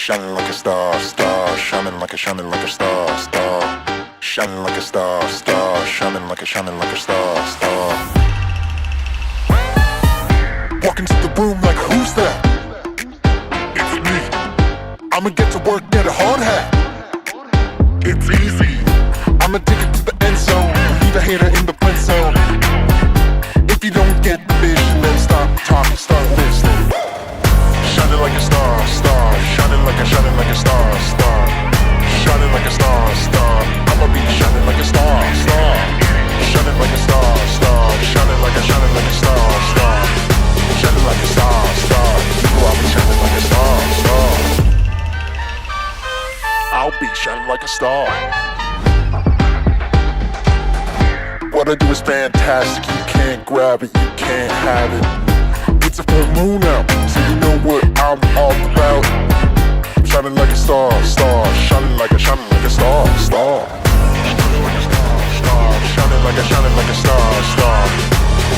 Shining like a star, star, shining like a star, star, shining like a star, star, shining like a star, star. Walk into the room like who's that? It's me. I'ma get to work, get a hard hat. It's easy. I'ma take it to the end zone. Leave a hater in the friend zone. If you don't get the vision, then stop talking, start listening. Shining like a star, star, shining like a star, star, shining like a star, star. I'ma be shining like a star, star, shining like a star, star, shining like a star, star, shining like a star, star. You know I'll be shining like a star, star. I'll be shining like a star. What I do is fantastic. You can't grab it, you can't have it. It's a full moon out, so you know what I'm all about. I'm shining like a star, star, shining like a star, star. Shining like a star, star, shining like a star, star.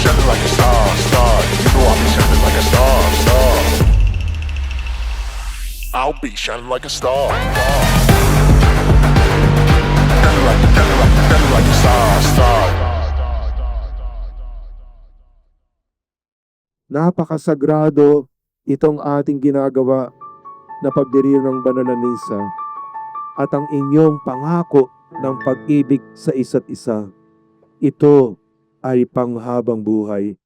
Shining like a star, star. You know I'll be shining like a star, star. I'll be shining like a star, star. Shining like a star, star. Napakasagrado itong ating ginagawa na pagdiriwang ng banal na misa at ang inyong pangako ng pag-ibig sa isa't isa. Ito ay panghabang buhay.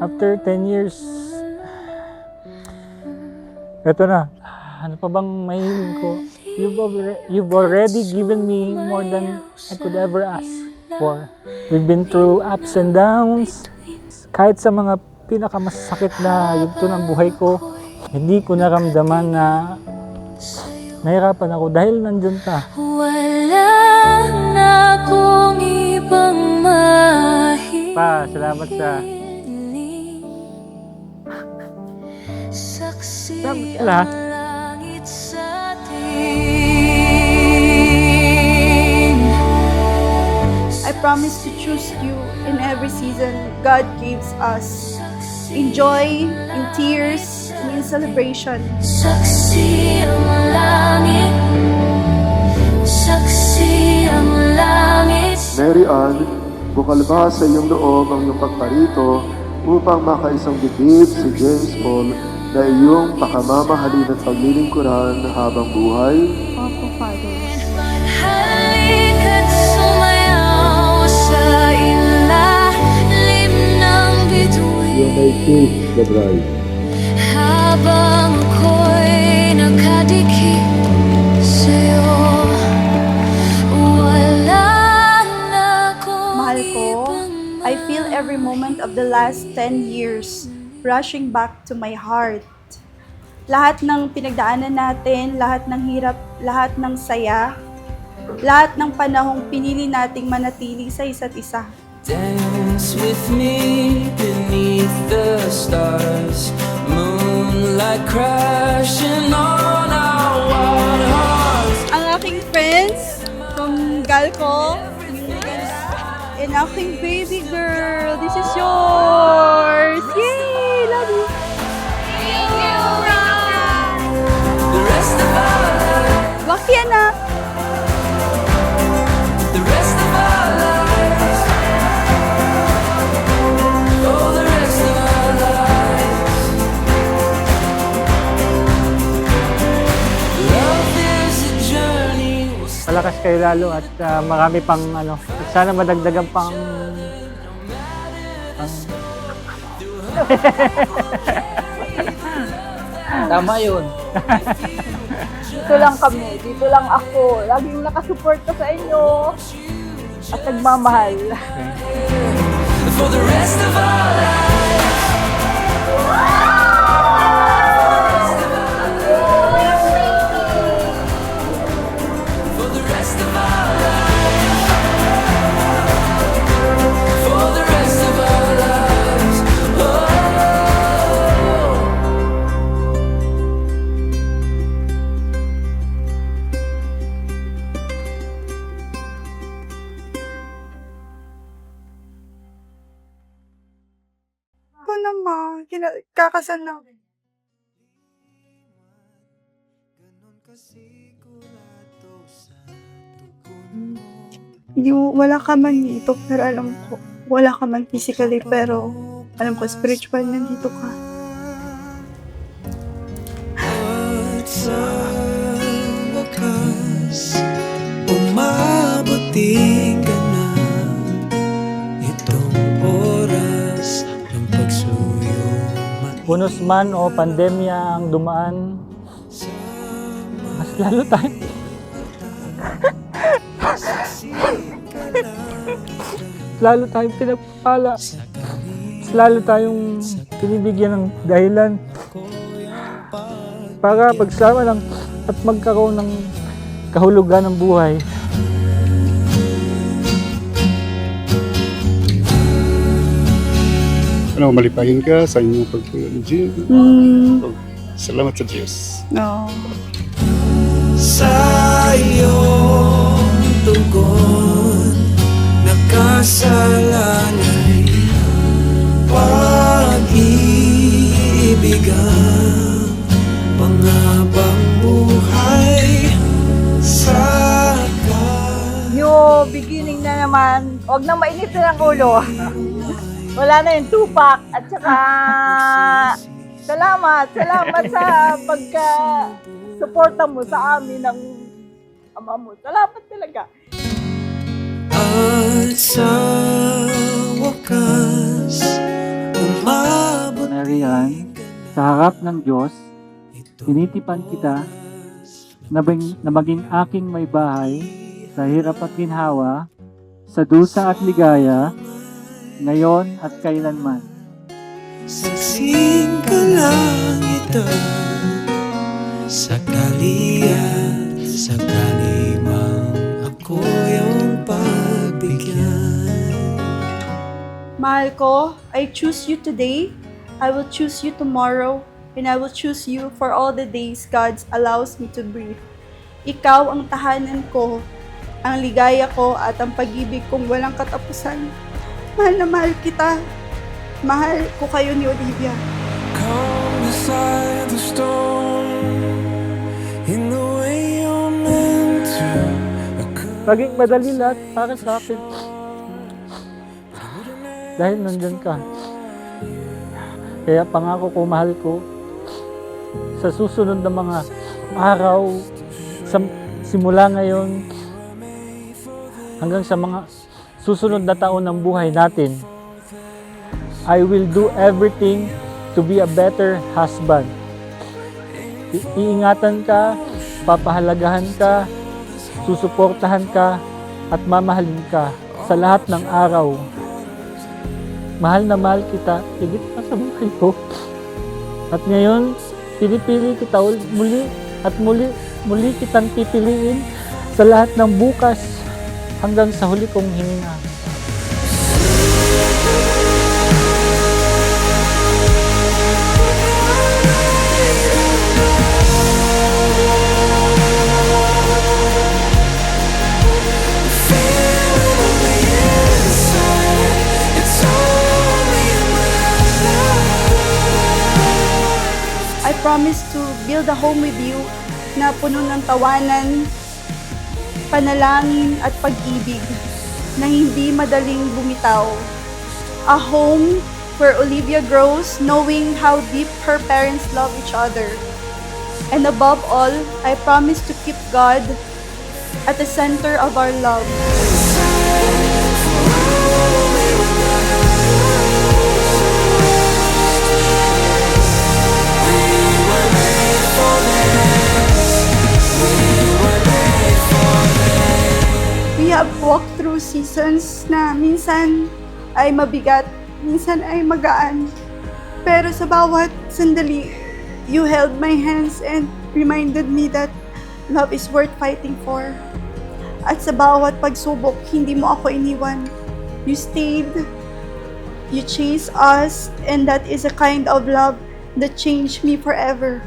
After 10 years, eto na. Ano pa bang mahiling ko? You've already given me more than I could ever ask for. We've been through ups and downs. Kahit sa mga pinakamasakit na yugto ng buhay ko, hindi ko naramdaman na nahirapan ako dahil nandyan ka. Wala na akong ibang mahiling. Pa, salamat sa... Saksi Lahat. ang langit sa atin. I promise to choose you in every season God gives us. In joy, in tears, and in celebration. Saksi ang langit. Saksi ang langit. Mary Ann, bukal ba sa iyong loob ang iyong pagparito upang makaisang dibdib si James Paul na iyong pakamamahalin at paglilingkuran habang buhay? Opo, Father. Halika't sumayaw sa ilalim ng bituin. Yung may kiss the bride. Habang ako'y nakadikit sa'yo, wala na akong Mahal ko, ibang I feel every moment of the last 10 years rushing back to my heart. Lahat ng pinagdaanan natin, lahat ng hirap, lahat ng saya, lahat ng panahong pinili nating manatili sa isa't isa. Dance with me beneath the stars, moonlight crashing on our wild hearts. Ang aking friends from Galco, and aking baby girl, this is yours! Yay! Love you! The rest of our lives, Lucky anak! the rest of our lives, oh, the rest of our lives. Love is a journey. Malakas kayo lalo at marami pang ano. Sana madagdagan pang... Tama yun. Dito lang kami, dito lang ako. Laging nakasuporta sa inyo at nagmamahal. For the rest of our lives. For the rest of our lives. For the rest of our lives. Oh. Kakasal na. Wala ka man dito, pero alam ko, wala ka man physically, pero alam ko spiritual nandito ka. At sa wakas, umabuti ka na. Itong oras ng pagsuyo Unos man o pandemya ang dumaan, mas lalo tayo lalo tayong pinagpapala, mas lalo tayong pinibigyan ng dahilan para pagsama lang at magkaroon ng kahulugan ng buhay. Malipahin ka sa inyong pag-gym. Salamat sa Diyos. No. sa iyong tugon. Nakasalalay pag-ibig ang pangabang buhay sa New beginning na naman. Huwag na mainitin ang ulo. Wala na yung tupak. At saka, salamat sa pagka-suporta mo sa amin ng ama mo. Salamat talaga. at sa wakas umabot Nariyan, sa harap ng Diyos, tinitipan kita na maging aking may bahay sa hirap at ginhawa, sa dusa at ligaya, ngayon at kailanman. Saksing ka lang ito sa kaliyan, sa kalimang ako yung pagbigyan. Mahal ko, I choose you today, I will choose you tomorrow, and I will choose you for all the days God allows me to breathe. Ikaw ang tahanan ko, ang ligaya ko at ang pag-ibig kong walang katapusan. Mahal na mahal kita. Mahal ko kayo ni Olivia. Calm beside the storm in the way you're meant to. Maging madali lahat para sa akin. Dahil nandyan ka. Kaya pangako ko, mahal ko, sa susunod na mga araw, simula ngayon, hanggang sa mga susunod na taon ng buhay natin, I will do everything to be a better husband. Iingatan ka, papahalagahan ka, susuportahan ka, at mamahalin ka sa lahat ng araw. Mahal na mahal kita, higit pa sa buhay ko. At ngayon, pinipili kita muli at muli kitang pipiliin sa lahat ng bukas hanggang sa huli kong hininga. I promise to build a home with you na puno ng tawanan, panalangin at pag-ibig na hindi madaling bumitaw. A home where Olivia grows knowing how deep her parents love each other. And above all, I promise to keep God at the center of our love. We have walked through seasons na minsan ay mabigat, minsan ay magaan. Pero sa bawat sandali, you held my hands and reminded me that love is worth fighting for. At sa bawat pagsubok, hindi mo ako iniwan. You stayed, you chased us, and that is a kind of love that changed me forever.